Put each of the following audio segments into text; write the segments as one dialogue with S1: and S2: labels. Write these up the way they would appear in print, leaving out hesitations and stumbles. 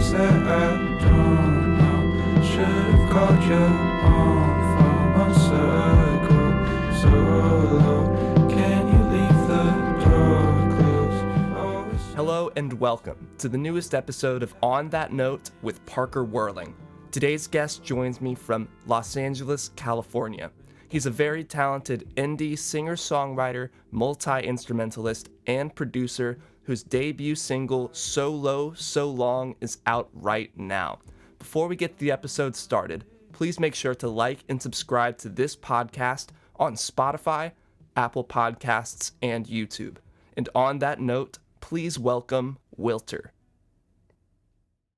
S1: things that I don't know. Should have called you on from a circle so low. Can you leave the door closed?
S2: Hello and welcome to the newest episode of On That Note with Parker Whirling. Today's guest joins me from Los Angeles, California. He's a very talented indie singer-songwriter, multi-instrumentalist, and producer whose debut single, So Low, So Long, is out right now. Before we get the episode started, please make sure to like and subscribe to this podcast on Spotify, Apple Podcasts, and YouTube. And on that note, please welcome Wilter.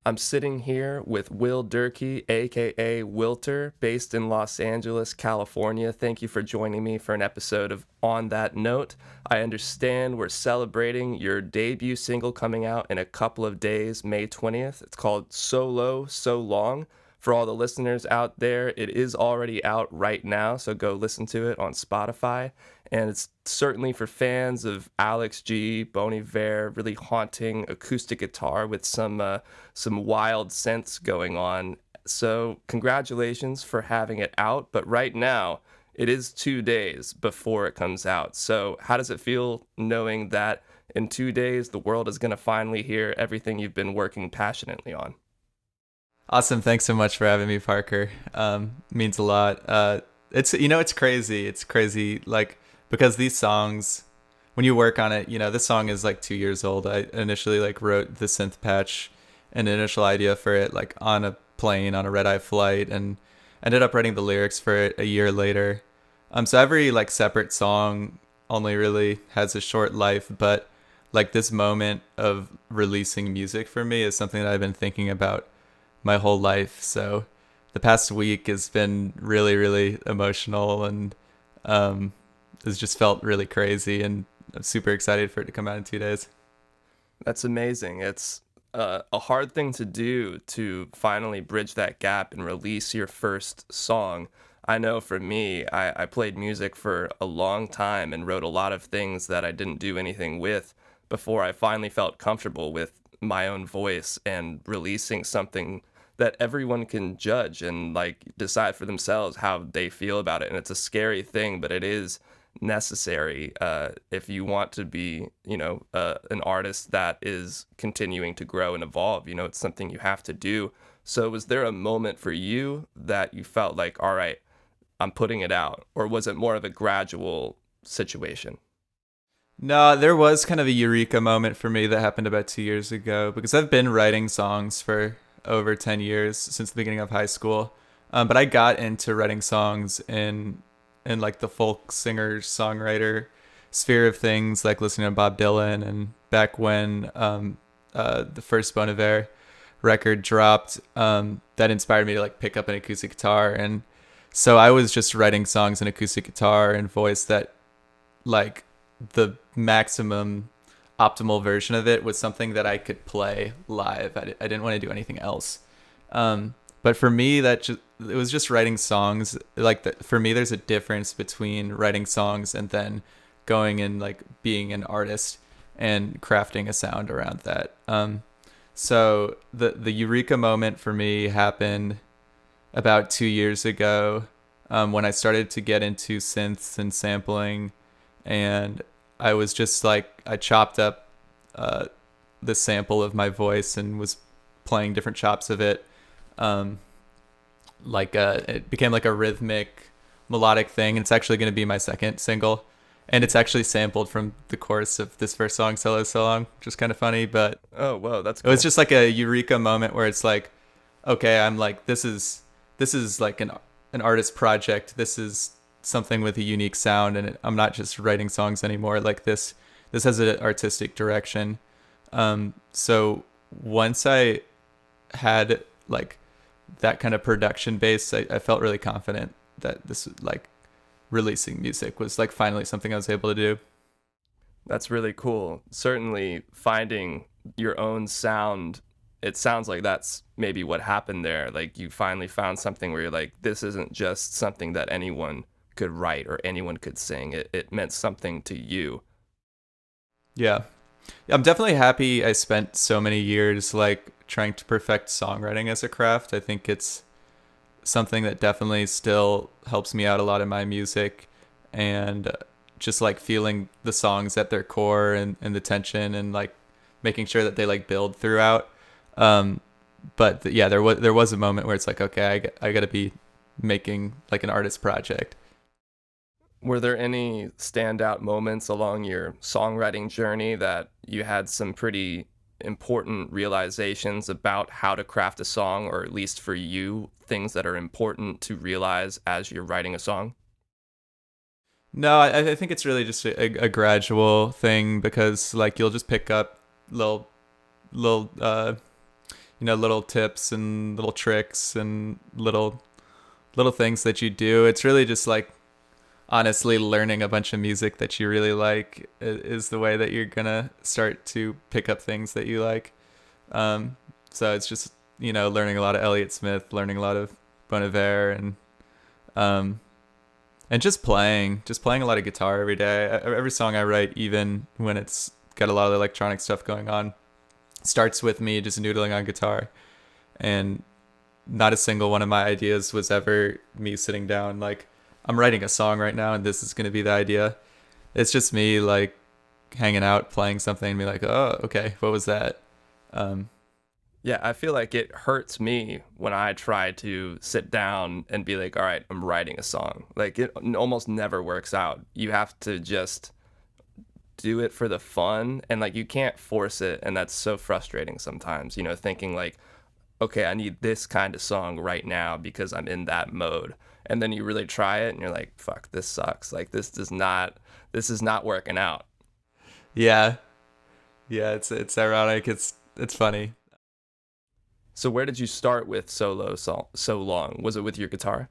S2: I'm sitting here with Will Durkee, aka Wilter, based in Los Angeles, California. Thank you for joining me for an episode of On That Note. I understand we're celebrating your debut single coming out in a couple of days, May 20th. It's called So Low, So Long. For all the listeners out there, it is already out right now, so go listen to it on Spotify. And it's certainly for fans of Alex G, Bon Iver, really haunting acoustic guitar with some wild synths going on. So congratulations for having it out. But right now, it is 2 days before it comes out. So how does it feel knowing that in 2 days, the world is going to finally hear everything you've been working passionately on?
S3: Awesome. Thanks so much for having me, Parker. Means a lot. It's crazy. It's crazy. Like, because these songs, when you work on it, this song is like 2 years old. I initially wrote the synth patch, an initial idea for it, on a plane on a Redeye Flight, and ended up writing the lyrics for it a year later. So every separate song only really has a short life, but this moment of releasing music for me is something that I've been thinking about my whole life. So the past week has been really, really emotional, and it's just felt really crazy, and I'm super excited for it to come out in 2 days.
S2: That's amazing. It's a hard thing to do, to finally bridge that gap and release your first song. I know for me, I played music for a long time and wrote a lot of things that I didn't do anything with before I finally felt comfortable with my own voice and releasing something that everyone can judge and decide for themselves how they feel about it. And it's a scary thing, but it is necessary if you want to be, an artist that is continuing to grow and evolve. It's something you have to do. So was there a moment for you that you felt like, all right, I'm putting it out? Or was it more of a gradual situation?
S3: No, there was kind of a Eureka moment for me that happened about 2 years ago, because I've been writing songs for over 10 years, since the beginning of high school. But I got into writing songs in the folk singer songwriter sphere of things, listening to Bob Dylan, and back when the first Bon Iver record dropped, that inspired me to pick up an acoustic guitar. And so I was just writing songs in acoustic guitar and voice that the maximum optimal version of it was something that I could play live. I didn't want to do anything else. But for me, it was just writing songs. For me, there's a difference between writing songs and then going and being an artist and crafting a sound around that. So the Eureka moment for me happened about 2 years ago, when I started to get into synths and sampling, and I was just I chopped up the sample of my voice and was playing different chops of it. It became a rhythmic, melodic thing. And it's actually going to be my second single. And it's actually sampled from the chorus of this first song, So Low, So Long, which is kind of funny. But
S2: oh, whoa, that's cool.
S3: It was just a Eureka moment where it's okay, I'm this is an artist project. This is something with a unique sound, and I'm not just writing songs anymore. This has an artistic direction. So once I had that kind of production base, I felt really confident that this releasing music was finally something I was able to do.
S2: That's really cool. Certainly finding your own sound, it sounds like that's maybe what happened there. You finally found something where you're this isn't just something that anyone could write or anyone could sing. It meant something to you.
S3: Yeah. I'm definitely happy I spent so many years trying to perfect songwriting as a craft. I think it's something that definitely still helps me out a lot in my music, and just like feeling the songs at their core, and the tension, and like making sure that they like build throughout. But yeah, there was a moment where it's like, okay, I got to be making like an artist project.
S2: Were there any standout moments along your songwriting journey that you had some pretty important realizations about how to craft a song, or at least for you, things that are important to realize as you're writing a song?
S3: No, I think it's really just a gradual thing, because like you'll just pick up little little tips and little tricks and little things that you do. It's really just like honestly learning a bunch of music that you really like is the way that you're gonna start to pick up things that you like. So it's just learning a lot of Elliott Smith, learning a lot of Bon Iver, and just playing a lot of guitar every day. Every song I write, even when it's got a lot of electronic stuff going on, starts with me just noodling on guitar. And not a single one of my ideas was ever me sitting down like, I'm writing a song right now and this is going to be the idea. It's just me like hanging out, playing something, and be like, oh, okay, what was that?
S2: Yeah, I feel like it hurts me when I try to sit down and be like, all right, I'm writing a song. Like, it almost never works out. You have to just do it for the fun, and like you can't force it, and that's so frustrating sometimes, thinking like, okay, I need this kind of song right now because I'm in that mode. And then you really try it and you're like, fuck, this sucks. Like this is not working out.
S3: Yeah. Yeah, it's ironic. It's funny.
S2: So where did you start with so long? Was it with your guitar?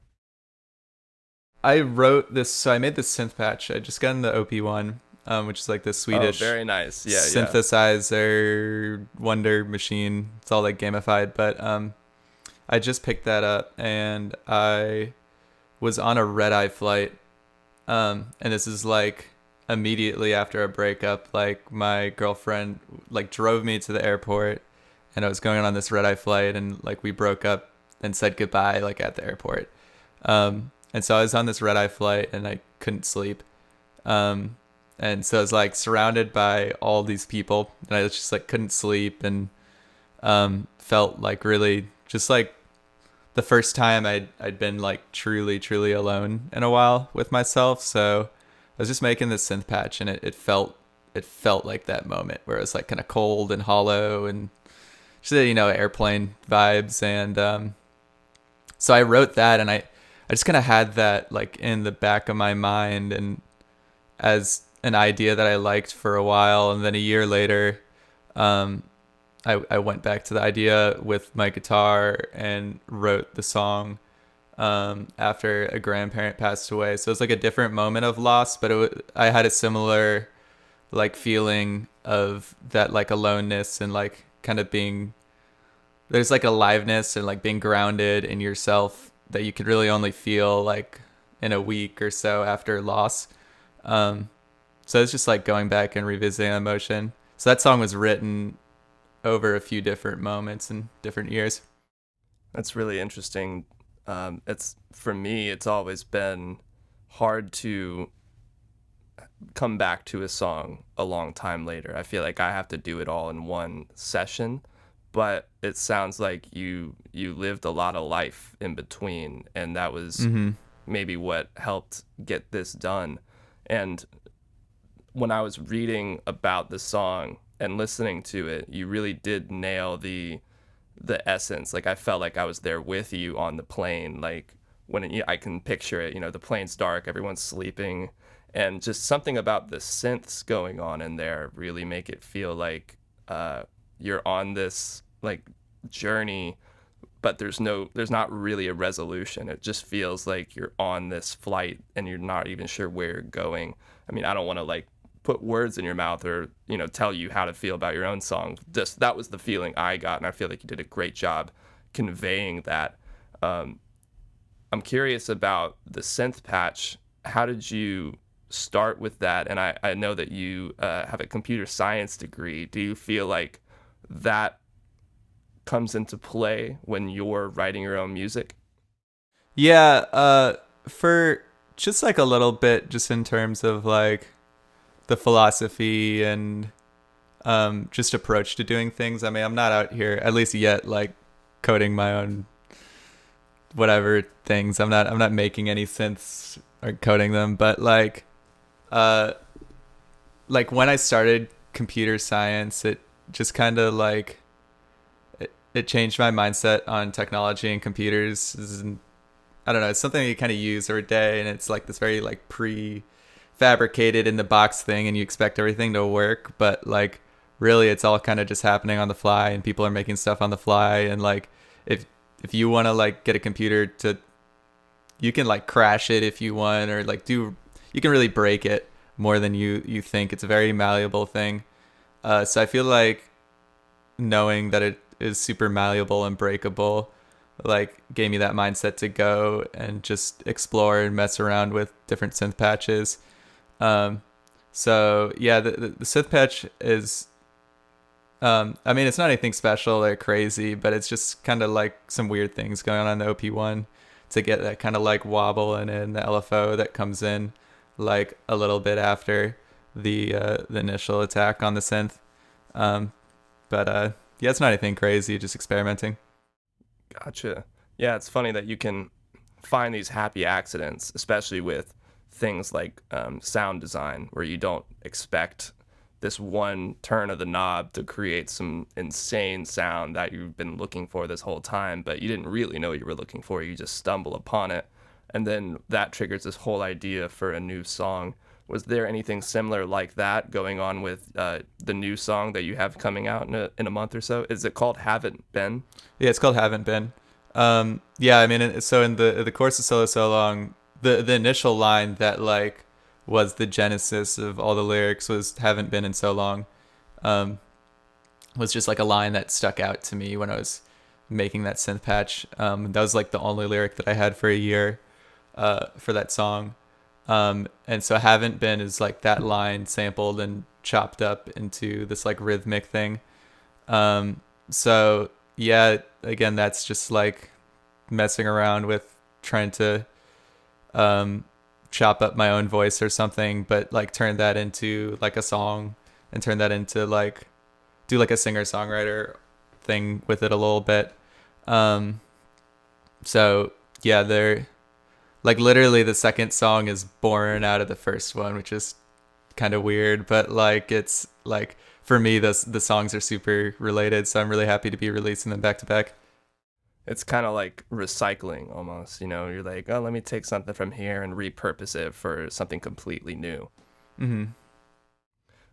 S3: I wrote this, so I made this synth patch. I just got in the OP1, which is like the Swedish
S2: very nice. Yeah,
S3: synthesizer wonder machine. It's all like gamified, but I just picked that up, and I was on a Redeye Flight, and this is like immediately after a breakup. Like my girlfriend like drove me to the airport, and I was going on this Redeye Flight, and like we broke up and said goodbye like at the airport. And so I was on this Redeye Flight and I couldn't sleep. And so I was like surrounded by all these people, and I just like couldn't sleep, and felt like really just like the first time I'd been like truly alone in a while with myself. So I was just making this synth patch, and it felt like that moment where it was like kind of cold and hollow and just airplane vibes. And so I wrote that, and I just kind of had that like in the back of my mind and as an idea that I liked for a while. And then a year later, I went back to the idea with my guitar and wrote the song after a grandparent passed away. So it was like a different moment of loss, but I had a similar like feeling of that like aloneness, and like kind of there's like aliveness and like being grounded in yourself that you could really only feel like in a week or so after loss. So it's just like going back and revisiting emotion. So that song was written over a few different moments and different years.
S2: That's really interesting. It's for me, it's always been hard to come back to a song a long time later. I feel like I have to do it all in one session, but it sounds like you lived a lot of life in between, and that was maybe what helped get this done. And when I was reading about the song and listening to it, you really did nail the essence. Like I felt like I was there with you on the plane. Like I can picture it, the plane's dark, everyone's sleeping, and just something about the synths going on in there really make it feel like you're on this like journey, but there's not really a resolution. It just feels like you're on this flight and you're not even sure where you're going. I mean, I don't want to like put words in your mouth or tell you how to feel about your own song. Just that was the feeling I got, and I feel like you did a great job conveying that. I'm curious about the synth patch. How did you start with that? And I know that you have a computer science degree. Do you feel like that comes into play when you're writing your own music?
S3: Yeah, for just like a little bit, just in terms of like the philosophy and just approach to doing things. I mean, I'm not out here, at least yet, like coding my own whatever things. I'm not making any synths or coding them, but uh like when I started computer science, it just kind of like it changed my mindset on technology and computers. I don't know, it's something you kind of use every day, and it's like this very like prefabricated in the box thing, and you expect everything to work, but like really it's all kind of just happening on the fly, and people are making stuff on the fly. And like if you want to like get a computer to, you can like crash it if you want, or like you can really break it more than you think. It's a very malleable thing. So I feel like knowing that it is super malleable and breakable like gave me that mindset to go and just explore and mess around with different synth patches. So yeah, the synth patch is I mean, it's not anything special or crazy, but it's just kind of like some weird things going on the OP1 to get that kind of like wobble, and then the LFO that comes in like a little bit after the initial attack on the synth. But yeah, it's not anything crazy, just experimenting.
S2: Gotcha. Yeah, it's funny that you can find these happy accidents, especially with things like sound design, where you don't expect this one turn of the knob to create some insane sound that you've been looking for this whole time, but you didn't really know you were looking for. You just stumble upon it, and then that triggers this whole idea for a new song. Was there anything similar like that going on with the new song that you have coming out in a month or so? Is it called Haven't Been?
S3: Yeah, it's called Haven't Been. Yeah, I mean, so in the course of So Long, the initial line that like was the genesis of all the lyrics was "Haven't been in so long," was just like a line that stuck out to me when I was making that synth patch. That was like the only lyric that I had for a year for that song. And so "Haven't Been" is like that line sampled and chopped up into this like rhythmic thing. So yeah, again, that's just like messing around with trying to chop up my own voice or something, but like turn that into like a song, and turn that into like do like a singer-songwriter thing with it a little bit. So yeah, they're like literally the second song is born out of the first one, which is kind of weird, but like it's like for me the songs are super related, so I'm really happy to be releasing them back to back.
S2: It's kind of like recycling almost, you know, you're like, oh, let me take something from here and repurpose it for something completely new.
S3: Mm-hmm.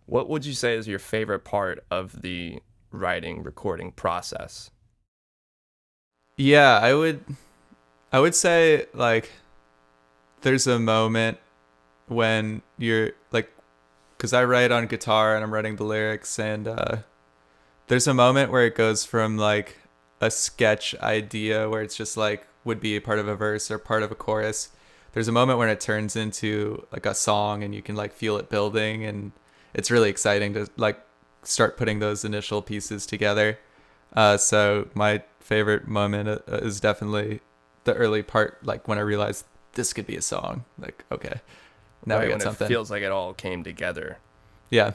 S2: What would you say is your favorite part of the writing recording process?
S3: Yeah, I would say like there's a moment when you're like, because I write on guitar and I'm writing the lyrics, and there's a moment where it goes from like a sketch idea where it's just like would be a part of a verse or part of a chorus. There's a moment when it turns into like a song, and you can like feel it building, and it's really exciting to like start putting those initial pieces together. So my favorite moment is definitely the early part, like when I realized this could be a song. Like, okay, now
S2: Right,
S3: we got
S2: when
S3: something.
S2: it feels like it all came together.
S3: Yeah.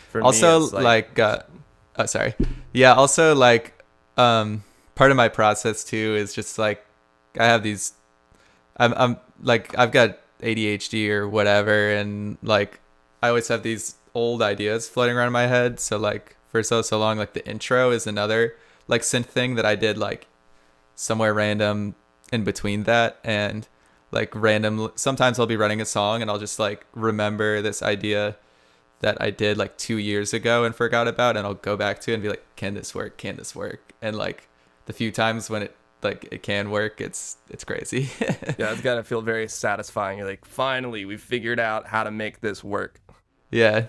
S2: For
S3: Also,
S2: me, it's
S3: like oh, sorry. Yeah. Also, like, part of my process too is just like I have these. I'm like I've got ADHD or whatever, and like I always have these old ideas floating around in my head. So like for so long, like the intro is another like synth thing that I did like somewhere random in between that, and like random. Sometimes I'll be writing a song and I'll just like remember this idea that I did like 2 years ago and forgot about, and I'll go back to it and be like, can this work? Can this work? And like the few times when it can work, it's crazy.
S2: Yeah, it's gotta feel very satisfying. You're like, finally, we figured out how to make this work.
S3: Yeah.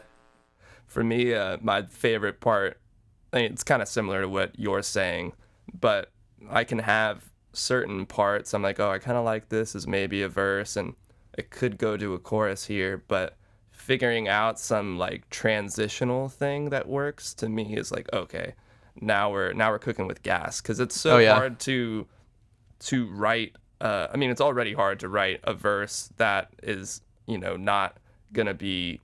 S2: For me, my favorite part, I mean, it's kind of similar to what you're saying, but I can have certain parts. I'm like, oh, I kind of like this as maybe a verse, and it could go to a chorus here, but figuring out some like transitional thing that works to me is like, okay, now we're cooking with gas, because it's
S3: Oh,
S2: so
S3: yeah.
S2: hard to write. I mean, it's already hard to write a verse that is, not gonna be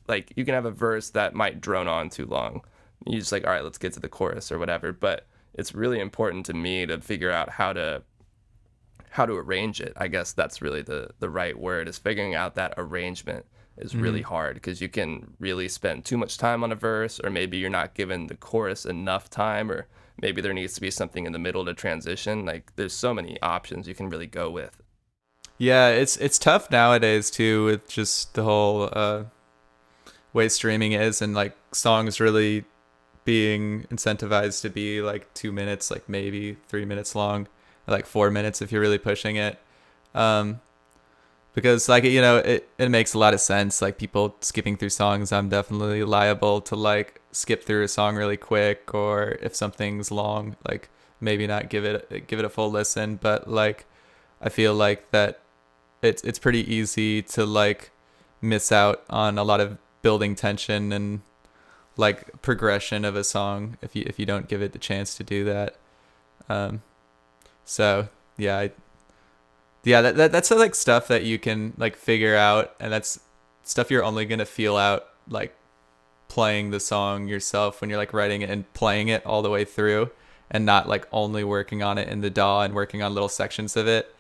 S2: like, you can have a verse that might drone on too long. You just like, all right, let's get to the chorus or whatever. But it's really important to me to figure out how to arrange it. I guess that's really the right word, is figuring out that arrangement is really hard, because you can really spend too much time on a verse, or maybe you're not given the chorus enough time, or maybe there needs to be something in the middle to transition. Like, there's so many options you can really go with.
S3: Yeah, it's tough nowadays too, with just the whole way streaming is, and like songs really being incentivized to be like 2 minutes, like maybe 3 minutes long, or like 4 minutes if you're really pushing it. Because like, it makes a lot of sense. Like, people skipping through songs, I'm definitely liable to like skip through a song really quick, or if something's long, like maybe not give it a full listen. But like, I feel like that it's pretty easy to like miss out on a lot of building tension and like progression of a song if you don't give it the chance to do that. So yeah, that's like stuff that you can like figure out, and that's stuff you're only gonna feel out like playing the song yourself, when you're like writing it and playing it all the way through, and not like only working on it in the DAW and working on little sections of it.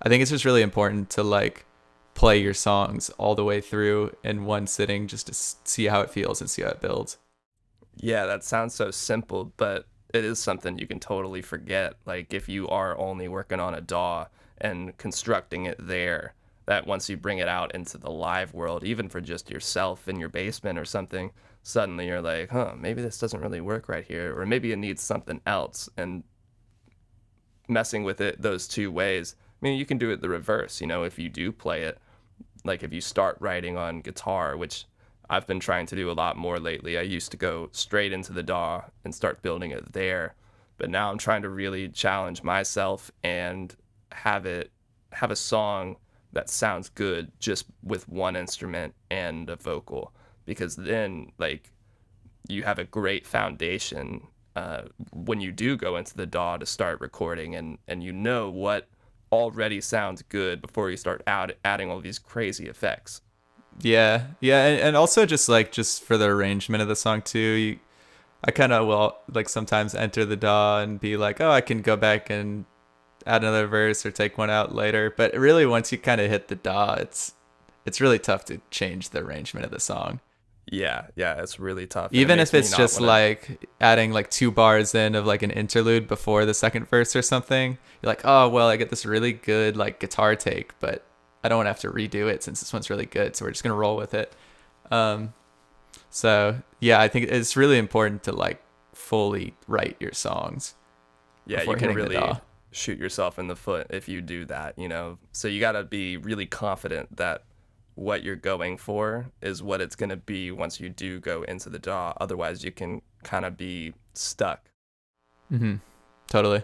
S3: I think it's just really important to like play your songs all the way through in one sitting, just to see how it feels and see how it builds.
S2: Yeah, that sounds so simple, but it is something you can totally forget. Like, if you are only working on a DAW and constructing it there, that once you bring it out into the live world, even for just yourself in your basement or something, suddenly you're like, maybe this doesn't really work right here, or maybe it needs something else. And messing with it those two ways, I mean, you can do it the reverse, if you do play it, like if you start writing on guitar, which I've been trying to do a lot more lately. I used to go straight into the DAW and start building it there, but now I'm trying to really challenge myself and have a song that sounds good just with one instrument and a vocal, because then like you have a great foundation when you do go into the DAW to start recording, and what already sounds good before you start adding all these crazy effects.
S3: Yeah, and also just for the arrangement of the song too. I kind of will like sometimes enter the DAW and be like, oh, I can go back and add another verse or take one out later. But really, once you kind of hit the DAW, it's really tough to change the arrangement of the song.
S2: Yeah, it's really tough.
S3: Even if it's just like adding like 2 bars in of like an interlude before the second verse or something, you're like, oh, well, I get this really good like guitar take, but I don't want to have to redo it since this one's really good, so we're just gonna roll with it. So yeah, I think it's really important to like fully write your songs.
S2: Yeah, you can really shoot yourself in the foot if you do that, So you gotta be really confident that what you're going for is what it's gonna be once you do go into the DAW. Otherwise, you can kind of be stuck.
S3: Totally.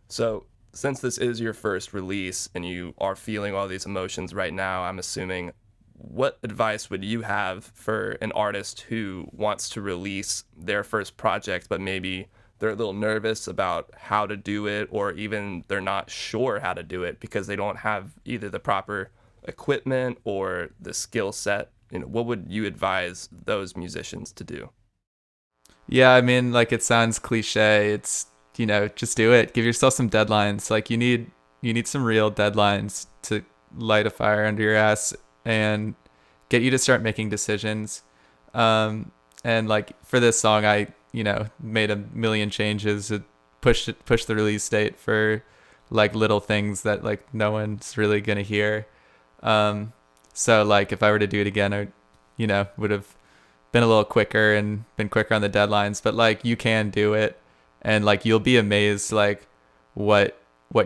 S2: So, since this is your first release and you are feeling all these emotions right now, I'm assuming, what advice would you have for an artist who wants to release their first project, but maybe they're a little nervous about how to do it, or even they're not sure how to do it because they don't have either the proper equipment or the skill set? What would you advise those musicians to do?
S3: Yeah, I mean, like, it sounds cliche. It's, just do it. Give yourself some deadlines. Like, you need some real deadlines to light a fire under your ass and get you to start making decisions. And like for this song, I, made a million changes to push the release date for like little things that like no one's really going to hear. So like if I were to do it again, I, would have been a little quicker and been quicker on the deadlines, but like you can do it. And like you'll be amazed like what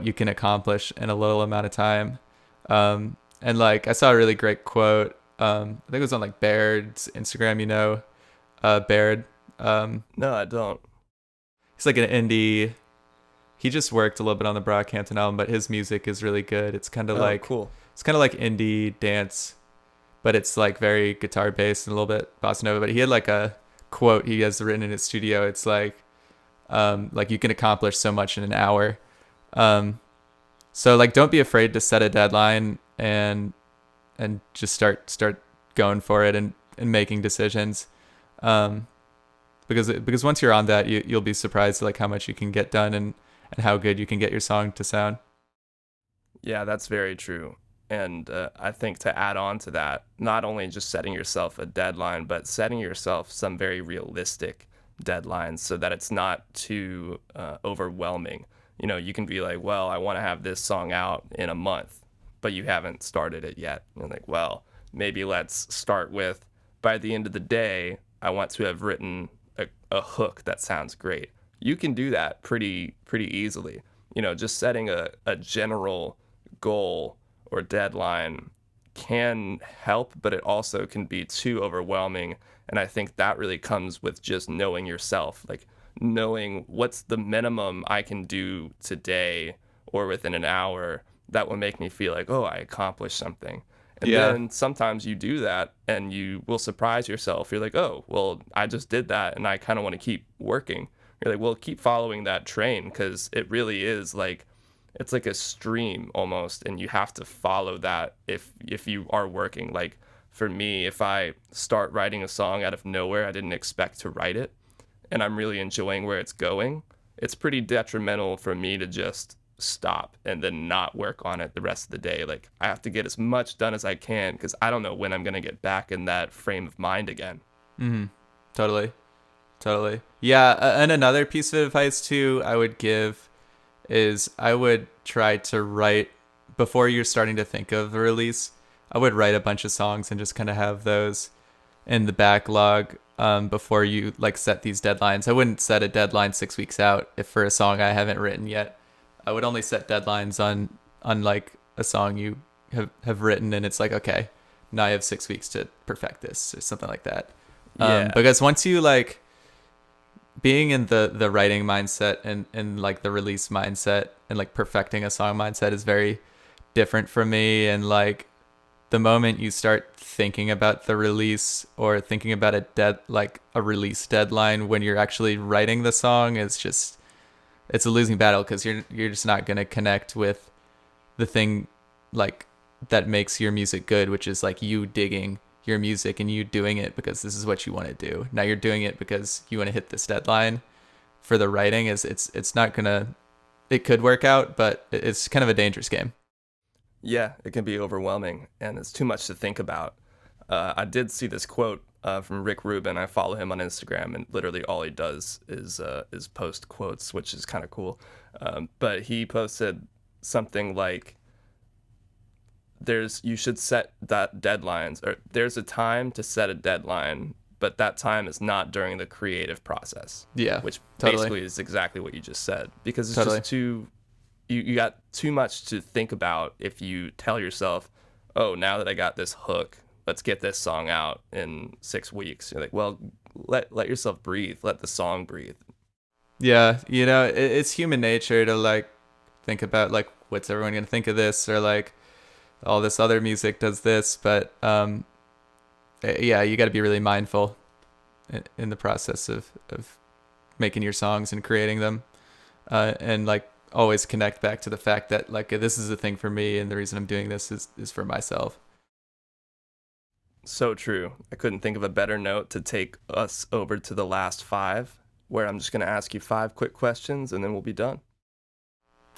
S3: you can accomplish in a little amount of time. And like I saw a really great quote. I think it was on like Baird's Instagram. Baird.
S2: No, I don't.
S3: He's like an indie. He just worked a little bit on the Brockhampton album, but his music is really good. It's kind of like
S2: cool.
S3: It's kind of like indie dance, but it's like very guitar based and a little bit bossa nova. But he had like a quote he has written in his studio. It's like you can accomplish so much in an hour. So like don't be afraid to set a deadline and just start going for it and making decisions. Because once you're on that, you'll be surprised like how much you can get done and how good you can get your song to sound.
S2: Yeah, that's very true. And I think to add on to that, not only just setting yourself a deadline, but setting yourself some very realistic deadlines so that it's not too overwhelming. You know, you can be like, well, I want to have this song out in a month, but you haven't started it yet. You're like, well, maybe let's start with, by the end of the day, I want to have written a hook that sounds great. You can do that pretty easily. You know, just setting a general goal or deadline can help, but it also can be too overwhelming. And I think that really comes with just knowing yourself, like knowing what's the minimum I can do today or within an hour that will make me feel like, oh, I accomplished something. And then sometimes you do that and you will surprise yourself. You're like, oh, well, I just did that and I kind of want to keep working. You're like, well, keep following that train because it really is like, it's like a stream almost, and you have to follow that if you are working. Like for me, if I start writing a song out of nowhere, I didn't expect to write it, and I'm really enjoying where it's going, it's pretty detrimental for me to just stop and then not work on it the rest of the day. Like I have to get as much done as I can because I don't know when I'm going to get back in that frame of mind again.
S3: Totally. Yeah, and another piece of advice too I would give is I would try to write before you're starting to think of the release. I would write a bunch of songs and just kind of have those in the backlog before you like set these deadlines. I wouldn't set a deadline 6 weeks out if for a song I haven't written yet. I would only set deadlines on like a song you have written and it's like, okay, now I have 6 weeks to perfect this or something like that. Because once you like being in the writing mindset and like the release mindset and like perfecting a song mindset is very different for me. And like the moment you start thinking about the release or thinking about a release deadline when you're actually writing the song, it's a losing battle because you're just not going to connect with the thing like that makes your music good, which is like you digging your music and you doing it because this is what you want to do. Now you're doing it because you want to hit this deadline. For the writing it's not gonna, it could work out, but it's kind of a dangerous game.
S2: Yeah, it can be overwhelming and it's too much to think about. I did see this quote from Rick Rubin. I follow him on Instagram and literally all he does is post quotes, which is kind of cool. But he posted something like, you should set that deadlines, or there's a time to set a deadline, but that time is not during the creative process.
S3: Yeah,
S2: which
S3: totally.
S2: basically is exactly what you just said, because it's
S3: Totally.
S2: just you got too much to think about if you tell yourself, oh, now that I got this hook, let's get this song out in 6 weeks. You're like, well, let yourself breathe, let the song breathe.
S3: Yeah, it's human nature to like think about like what's everyone gonna think of this, or like all this other music does this, but yeah, you got to be really mindful in the process of making your songs and creating them, and like always connect back to the fact that like this is a thing for me and the reason I'm doing this is for myself.
S2: So true. I couldn't think of a better note to take us over to the last 5, where I'm just going to ask you 5 quick questions and then we'll be done.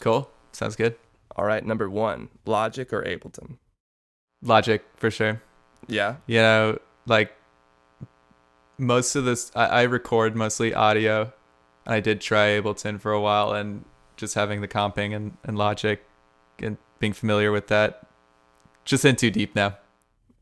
S3: Cool, sounds good.
S2: All right, number 1, Logic or Ableton?
S3: Logic for sure.
S2: Yeah?
S3: Like most of this, I record mostly audio. I did try Ableton for a while, and just having the comping and Logic and being familiar with that, just in too deep now.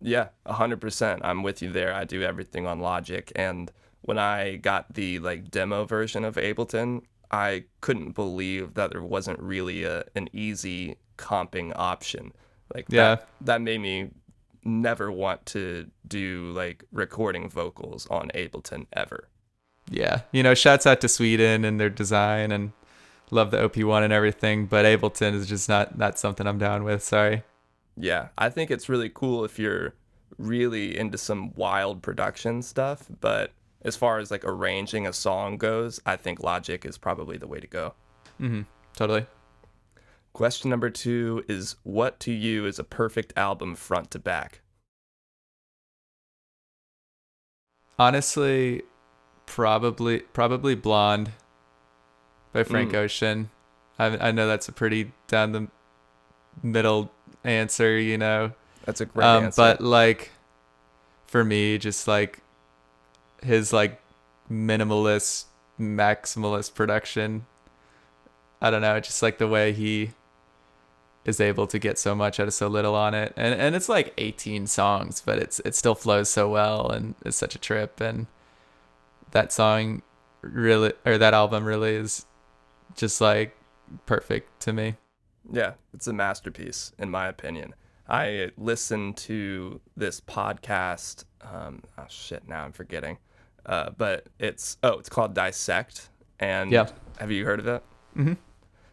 S2: Yeah, 100%. I'm with you there. I do everything on Logic, and when I got the like demo version of Ableton, I couldn't believe that there wasn't really an easy comping option. Like that made me never want to do like recording vocals on Ableton ever.
S3: Yeah, shouts out to Sweden and their design, and love the OP1 and everything, but Ableton is just not something I'm down with. Sorry.
S2: Yeah, I think it's really cool if you're really into some wild production stuff, but as far as like arranging a song goes, I think Logic is probably the way to go.
S3: Totally.
S2: Question number 2 is, what to you is a perfect album front to back?
S3: Honestly, probably Blonde by Frank Ocean. I know that's a pretty down the middle answer, you know.
S2: That's a great answer.
S3: But like for me, just like his like minimalist, maximalist production. I don't know, just like the way he is able to get so much out of so little on it. And it's like 18 songs, but it still flows so well and it's such a trip. And that song really, or that album really is just like perfect to me.
S2: Yeah, it's a masterpiece in my opinion. I listened to this podcast. Now I'm forgetting. But it's called Dissect. And have you heard of it?
S3: Mm-hmm.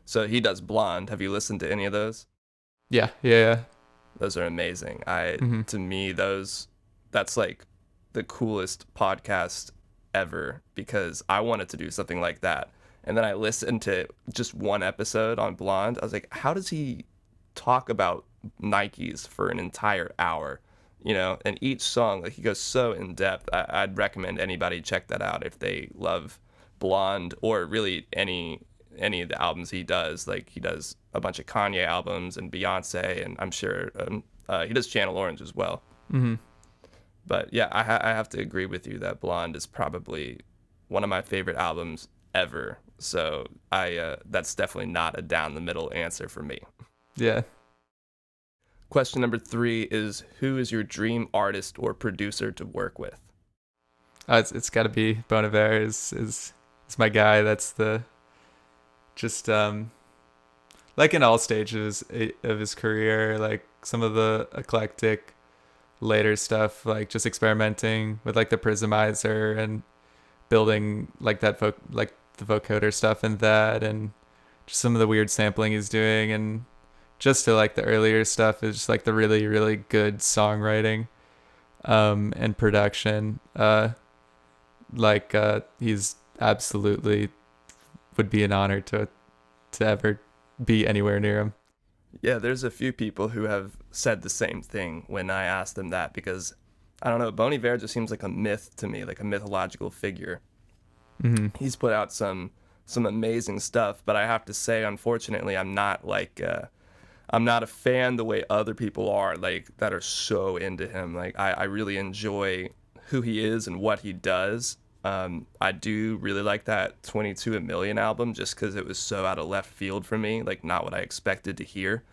S2: So he does Blonde. Have you listened to any of those?
S3: Yeah.
S2: Those are amazing. To me, that's like the coolest podcast ever, because I wanted to do something like that. And then I listened to just one episode on Blonde. I was like, how does he talk about Nikes for an entire hour? You know, and each song, like, he goes so in depth. I'd recommend anybody check that out if they love Blonde, or really any of the albums he does. Like, he does a bunch of Kanye albums and Beyonce, and I'm sure he does Channel Orange as well. But yeah, I have to agree with you that Blonde is probably one of my favorite albums ever. So that's definitely not a down the middle answer for me.
S3: Yeah.
S2: Question number 3 is, who is your dream artist or producer to work with?
S3: It's got to be Bon Iver is my guy. That's the just like in all stages of his career, like some of the eclectic later stuff, like just experimenting with like the Prismizer and building like that like the vocoder stuff and that, and just some of the weird sampling he's doing, and just to like the earlier stuff is just like the really, really good songwriting and production. He's absolutely would be an honor to ever be anywhere near him.
S2: Yeah, there's a few people who have said the same thing when I asked them that, because I don't know, Bon Iver just seems like a myth to me, like a mythological figure. He's put out some amazing stuff, but I have to say, unfortunately, I'm not a fan the way other people are, like, that are so into him. Like, I really enjoy who he is and what he does. I do really like that 22 A Million album, just because it was so out of left field for me, like not what I expected to hear.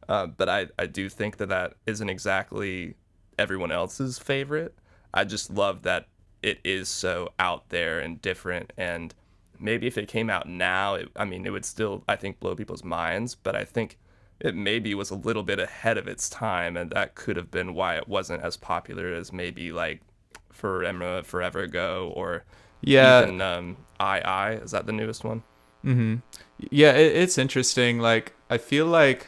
S2: But I do think that isn't exactly everyone else's favorite. I just love that it is so out there and different, and maybe if it came out now, it would still, I think, blow people's minds, but I think it maybe was a little bit ahead of its time, and that could have been why it wasn't as popular as maybe like Forever Ago, or even I is that the newest one?
S3: Yeah, it's interesting. Like, I feel like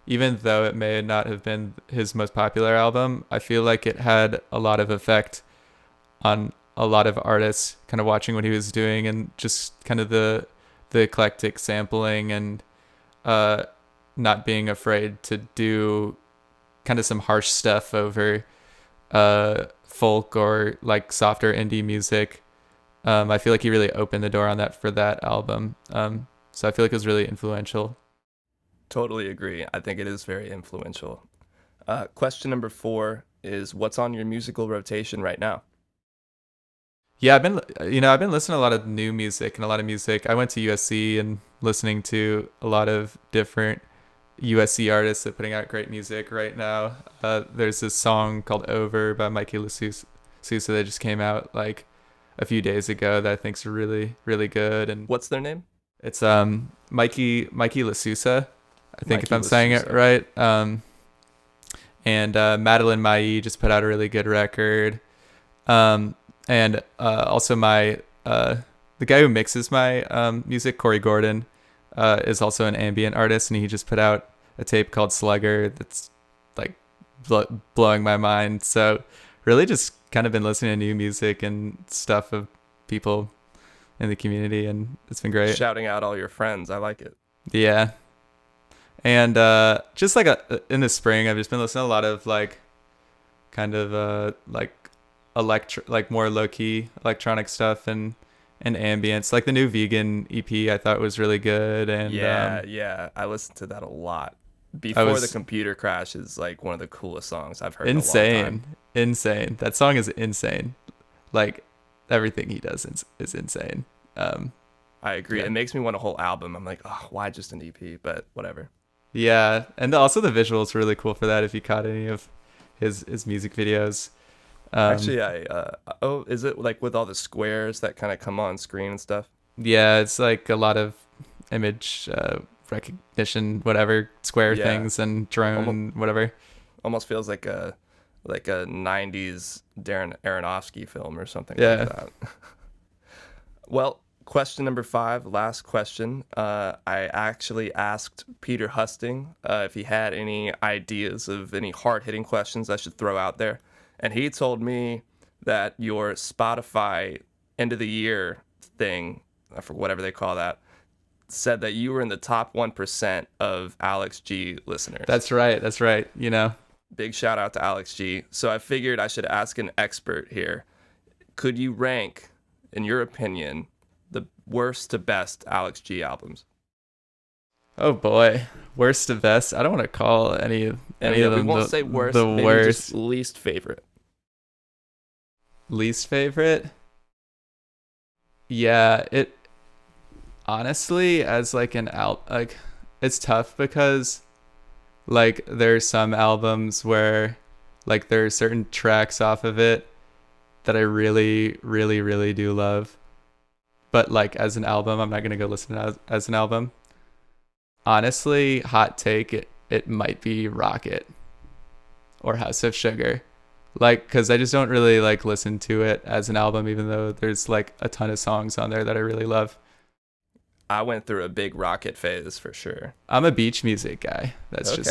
S3: even though it may not have been his most popular album, I feel like it had a lot of effect on a lot of artists kind of watching what he was doing, and just kind of the eclectic sampling, and not being afraid to do kind of some harsh stuff over folk or like softer indie music. I feel like he really opened the door on that for that album. So I feel like it was really influential.
S2: Totally agree. I think it is very influential. Question number 4 is, what's on your musical rotation right now?
S3: Yeah, I've been listening to a lot of new music and a lot of music. I went to USC and listening to a lot of different USC artists that are putting out great music right now. There's this song called Over by Mikey LaSousa that just came out like a few days ago that I think's really, really good. And
S2: what's their name?
S3: It's Mikey LaSousa, I think, if I'm saying it right. And Madeline Mailly just put out a really good record. And also the guy who mixes my music, Corey Gordon, is also an ambient artist, and he just put out a tape called Slugger that's like blowing my mind. So really just kind of been listening to new music and stuff of people in the community, and it's been great.
S2: Shouting out all your friends. I like it.
S3: Yeah. And just like in the spring, I've just been listening to a lot of like kind of like like more low key electronic stuff and ambience. Like the new Vegan EP, I thought was really good. And
S2: yeah, I listened to that a lot. Before the Computer Crash is like one of the coolest songs I've heard in a long time.
S3: Insane. That song is insane. Like everything he does is insane.
S2: I agree.
S3: Yeah.
S2: It makes me want a whole album. I'm like, oh, why just an EP? But whatever.
S3: Yeah, and also the visuals are really cool for that. If you caught any of his music videos.
S2: Actually, is it like with all the squares that kind of come on screen and stuff?
S3: Yeah, it's like a lot of image recognition, whatever, square things and drone, whatever.
S2: Almost feels like a 90s Darren Aronofsky film or something like that. Well, question number 5, last question. I actually asked Peter Husting if he had any ideas of any hard-hitting questions I should throw out there. And he told me that your Spotify end of the year thing, for whatever they call that, said that you were in the top 1% of Alex G listeners.
S3: That's right. You know,
S2: big shout out to Alex G. So I figured I should ask an expert here. Could you rank, in your opinion, the worst to best Alex G albums?
S3: Oh boy, worst to best. I don't want to call any of them. We
S2: won't say worst.
S3: The
S2: maybe
S3: worst.
S2: Just least favorite.
S3: Least favorite. Yeah, it honestly as like an like it's tough because like there's some albums where like there are certain tracks off of it that I really, really, really do love. But like as an album, I'm not gonna go listen to it as an album. Honestly, hot take, it might be Rocket or House of Sugar. Like, because I just don't really like listen to it as an album, even though there's like a ton of songs on there that I really love.
S2: I went through a big Rocket phase for sure.
S3: I'm a beach music guy. That's
S2: okay.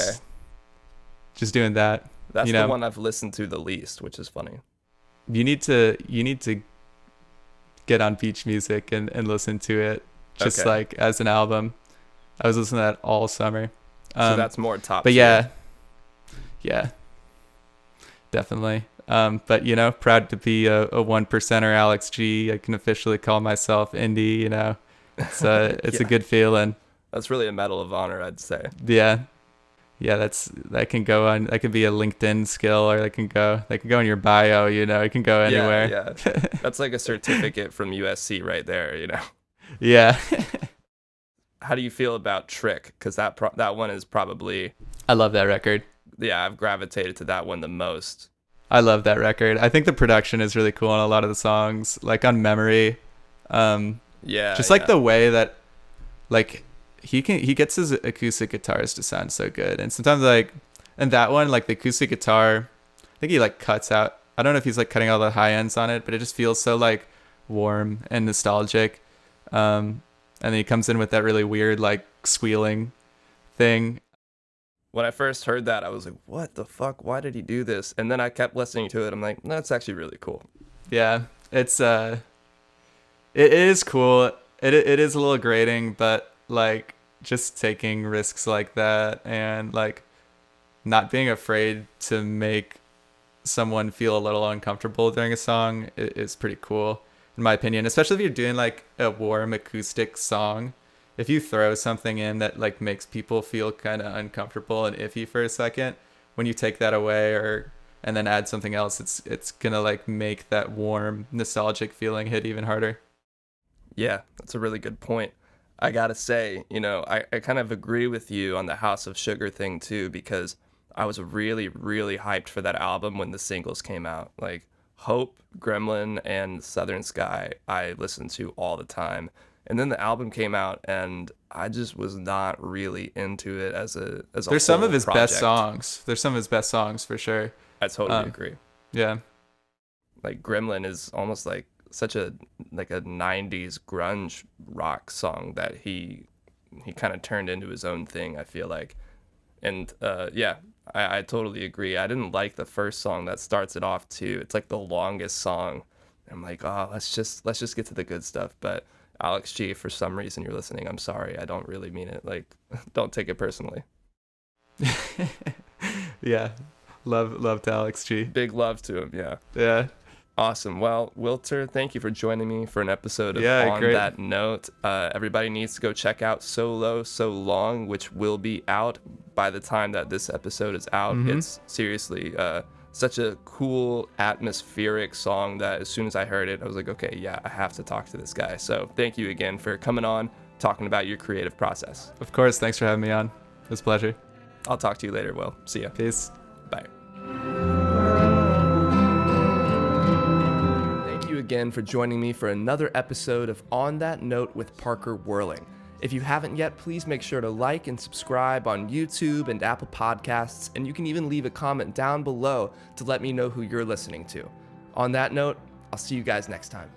S3: just doing that.
S2: That's the one I've listened to the least, which is funny.
S3: You need to get on beach music and listen to it just like as an album. I was listening to that all summer.
S2: So that's more top.
S3: But yeah, definitely. But you know, proud to be a 1%er Alex G. I can officially call myself indie. You know, it's a good feeling.
S2: That's really a medal of honor, I'd say.
S3: Yeah. That can go on. That could be a LinkedIn skill, or that can go in your bio. You know, it can go anywhere.
S2: Yeah. That's like a certificate from USC right there. You know.
S3: Yeah.
S2: How do you feel about Trick? Because that one is probably.
S3: I love that record.
S2: Yeah, I've gravitated to that one the most.
S3: I love that record. I think the production is really cool on a lot of the songs, like on Memory. Just like the way that, like, he gets his acoustic guitars to sound so good, and sometimes like, and that one, like the acoustic guitar, I think he like cuts out. I don't know if he's like cutting all the high ends on it, but it just feels so like warm and nostalgic. And then he comes in with that really weird like squealing thing.
S2: When I first heard that, I was like, what the fuck? Why did he do this? And then I kept listening to it. I'm like, that's actually really cool.
S3: Yeah, it is cool. It is a little grating, but like just taking risks like that and like not being afraid to make someone feel a little uncomfortable during a song is pretty cool, in my opinion, especially if you're doing like a warm acoustic song. If you throw something in that like makes people feel kind of uncomfortable and iffy for a second, when you take that away and then add something else, it's gonna like make that warm nostalgic feeling hit even harder.
S2: Yeah, that's a really good point. I gotta say, you know, I kind of agree with you on the House of Sugar thing too, because I was really, really hyped for that album when the singles came out. Like Hope, Gremlin, and Southern Sky, I listened to all the time. And then the album came out, and I just was not really into it as a
S3: There's some of his
S2: project.
S3: best songs. There's some of his best songs for sure.
S2: I totally agree.
S3: Yeah.
S2: Like Gremlin is almost like such a 90s grunge rock song that he kind of turned into his own thing, I feel like. And yeah, I totally agree. I didn't like the first song that starts it off too. It's like the longest song. I'm like, oh, let's just get to the good stuff. But Alex G, for some reason you're listening, I'm sorry. I don't really mean it. Like, don't take it personally.
S3: Yeah. Love to Alex G.
S2: Big love to him, yeah.
S3: Yeah.
S2: Awesome. Well, Wilter, thank you for joining me for an episode of On
S3: great.
S2: That Note. Everybody needs to go check out Solo So Long, which will be out by the time that this episode is out. It's seriously such a cool, atmospheric song that as soon as I heard it, I was like, okay, yeah, I have to talk to this guy. So thank you again for coming on, talking about your creative process.
S3: Of course. Thanks for having me on. It was a pleasure.
S2: I'll talk to you later, Will. See ya.
S3: Peace.
S2: Bye. Thank you again for joining me for another episode of On That Note with Parker Whirling. If you haven't yet, please make sure to like and subscribe on YouTube and Apple Podcasts, and you can even leave a comment down below to let me know who you're listening to. On that note, I'll see you guys next time.